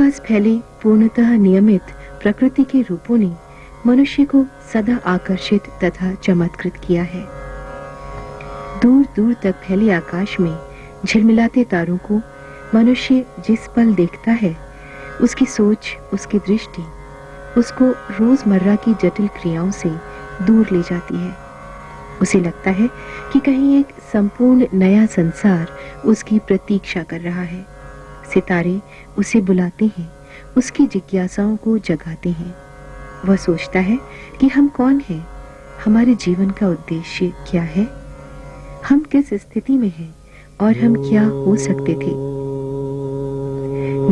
आसपास फैले पूर्णतः नियमित प्रकृति के रूपों ने मनुष्य को सदा आकर्षित तथा चमत्कृत किया है। दूर दूर तक फैले आकाश में झिलमिलाते तारों को मनुष्य जिस पल देखता है, उसकी सोच, उसकी दृष्टि उसको रोजमर्रा की जटिल क्रियाओं से दूर ले जाती है। उसे लगता है कि कहीं एक संपूर्ण नया संसार उसकी प्रतीक्षा कर रहा है। सितारे उसे बुलाते हैं, उसकी जिज्ञासाओं को जगाते हैं। वह सोचता है कि हम कौन हैं, हमारे जीवन का उद्देश्य क्या है, हम किस स्थिति में हैं और हम क्या हो सकते थे।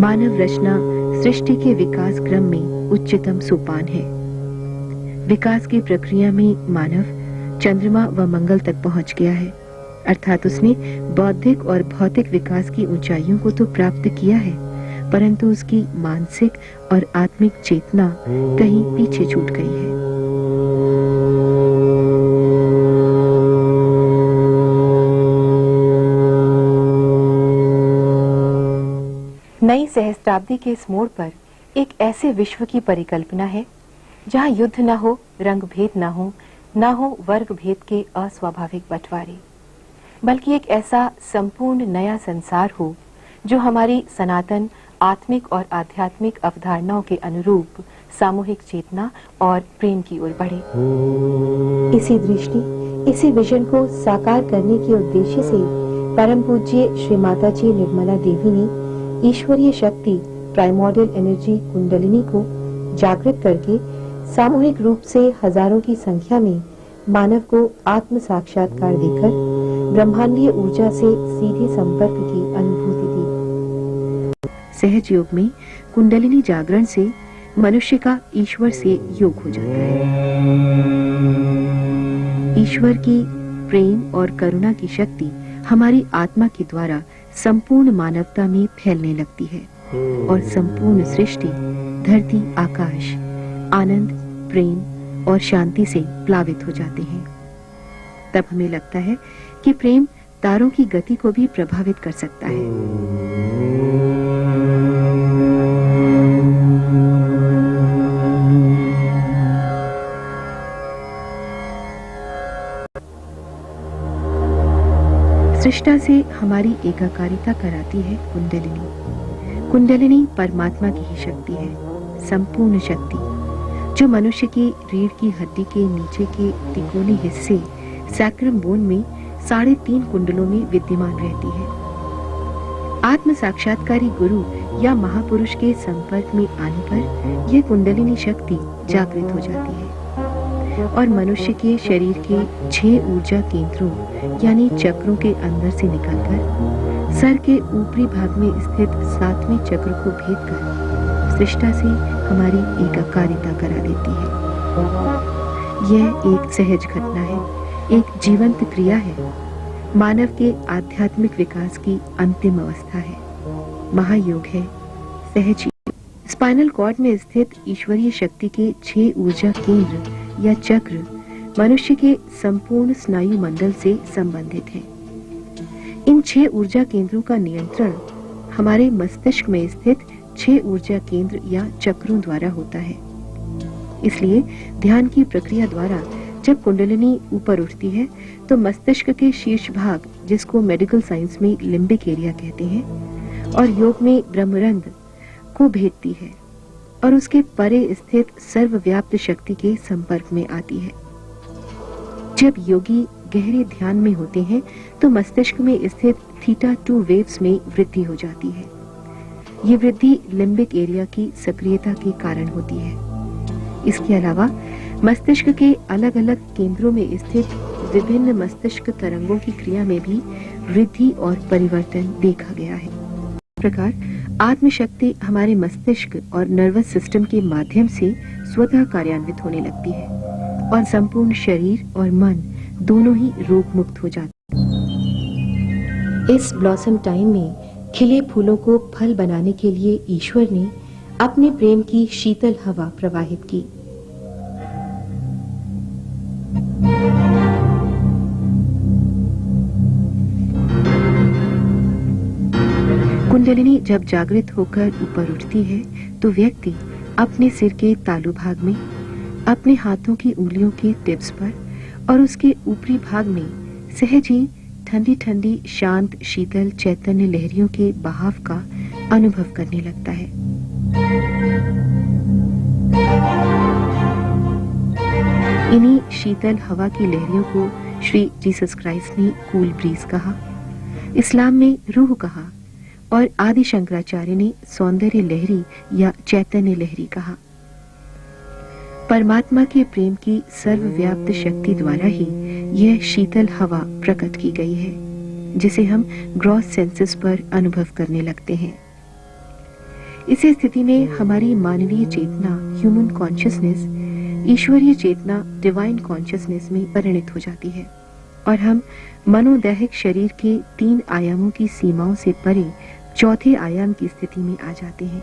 मानव रचना सृष्टि के विकास क्रम में उच्चतम सोपान है। विकास की प्रक्रिया में मानव चंद्रमा व मंगल तक पहुंच गया है, अर्थात उसने बौद्धिक और भौतिक विकास की ऊंचाइयों को तो प्राप्त किया है, परंतु उसकी मानसिक और आत्मिक चेतना कहीं पीछे छूट गई है। नई सहस्त्राब्दी के इस मोड़ पर एक ऐसे विश्व की परिकल्पना है जहां युद्ध न हो, रंग भेद न हो वर्ग भेद के अस्वाभाविक बंटवारे, बल्कि एक ऐसा संपूर्ण नया संसार हो जो हमारी सनातन आत्मिक और आध्यात्मिक अवधारणाओं के अनुरूप सामूहिक चेतना और प्रेम की ओर बढ़े। इसी दृष्टि, इसी विजन को साकार करने के उद्देश्य से परम पूज्य श्री माता जी निर्मला देवी ने ईश्वरीय शक्ति प्राइमोर्डियल एनर्जी कुंडलिनी को जागृत करके सामूहिक रूप से हजारों की संख्या में मानव को आत्म साक्षात्कार देकर ब्रह्मांडीय ऊर्जा से सीधे संपर्क की अनुभूति दी। सहज योग में कुंडलिनी जागरण से मनुष्य का ईश्वर से योग हो जाता है। ईश्वर की प्रेम और करुणा की शक्ति हमारी आत्मा के द्वारा संपूर्ण मानवता में फैलने लगती है और संपूर्ण सृष्टि, धरती, आकाश आनंद, प्रेम और शांति से प्लावित हो जाते हैं। तब हमें लगता है कि प्रेम तारों की गति को भी प्रभावित कर सकता है। सृष्टा से हमारी एकाकारिता कराती है कुंडलिनी। कुंडलिनी परमात्मा की ही शक्ति है, संपूर्ण शक्ति जो मनुष्य की रीढ़ की हड्डी के नीचे के तिकोने हिस्से सैक्रम बोन में 3.5 कुंडलों में विद्यमान रहती है। आत्म साक्षात्कारी गुरु या महापुरुष के संपर्क में आने पर यह कुंडलिनी शक्ति जागृत हो जाती है और मनुष्य के शरीर के 6 ऊर्जा केंद्रों यानी चक्रों के अंदर से निकलकर सर के ऊपरी भाग में स्थित 7वें चक्र को भेदकर सृष्टा से हमारी एकाकारिता करा देती है। यह एक सहज घटना है, एक जीवंत क्रिया है, मानव के आध्यात्मिक विकास की अंतिम अवस्था है, महायोग है, सहज योग। स्पाइनल कॉर्ड में स्थित ईश्वरीय शक्ति के 6 ऊर्जा केंद्र या चक्र मनुष्य के संपूर्ण स्नायु मंडल से संबंधित हैं। इन 6 ऊर्जा केंद्रों का नियंत्रण हमारे मस्तिष्क में स्थित 6 ऊर्जा केंद्र या चक्रों द्वारा होता है। इसलिए ध्यान की प्रक्रिया द्वारा जब कुंडलिनी ऊपर उठती है तो मस्तिष्क के शीर्ष भाग, जिसको मेडिकल साइंस में लिम्बिक एरिया कहते हैं, और योग में ब्रह्मरंध्र को भेदती है और उसके परे स्थित सर्वव्याप्त शक्ति के संपर्क में आती है। जब योगी गहरे ध्यान में होते हैं तो मस्तिष्क में स्थित θ2 वेव्स में वृद्धि हो जाती है। ये वृद्धि लिम्बिक एरिया की सक्रियता के कारण होती है। इसके अलावा मस्तिष्क के अलग अलग केंद्रों में स्थित विभिन्न मस्तिष्क तरंगों की क्रिया में भी वृद्धि और परिवर्तन देखा गया है। इस प्रकार आत्मशक्ति हमारे मस्तिष्क और नर्वस सिस्टम के माध्यम से स्वतः कार्यान्वित होने लगती है और संपूर्ण शरीर और मन दोनों ही रोग मुक्त हो जाते हैं। इस ब्लॉसम टाइम में खिले फूलों को फल बनाने के लिए ईश्वर ने अपने प्रेम की शीतल हवा प्रवाहित की। कुंडलिनी जब जागृत होकर ऊपर उठती है तो व्यक्ति अपने सिर के तालु भाग में, अपने हाथों की उंगलियों के टिप्स पर और उसके ऊपरी भाग में सहज ही ठंडी ठंडी शांत शीतल चैतन्य लहरियों के बहाव का अनुभव करने लगता है। इन्हीं शीतल हवा की लहरियों को श्री जीसस क्राइस्ट ने कूल ब्रीज कहा, इस्लाम में रूह कहा और आदि शंकराचार्य ने सौंदर्य लहरी या चैतन्य लहरी कहा। परमात्मा के प्रेम की सर्वव्याप्त शक्ति द्वारा ही यह शीतल हवा प्रकट की गई है, जिसे हम ग्रॉस सेंसेस पर अनुभव करने लगते हैं। इसी स्थिति में हमारी मानवीय चेतना ह्यूमन कॉन्शियसनेस ईश्वरीय चेतना डिवाइन कॉन्शियसनेस में परिणित हो जाती है और हम मनोदैहिक शरीर के 3 आयामों की सीमाओं से परे चौथे आयाम की स्थिति में आ जाते हैं।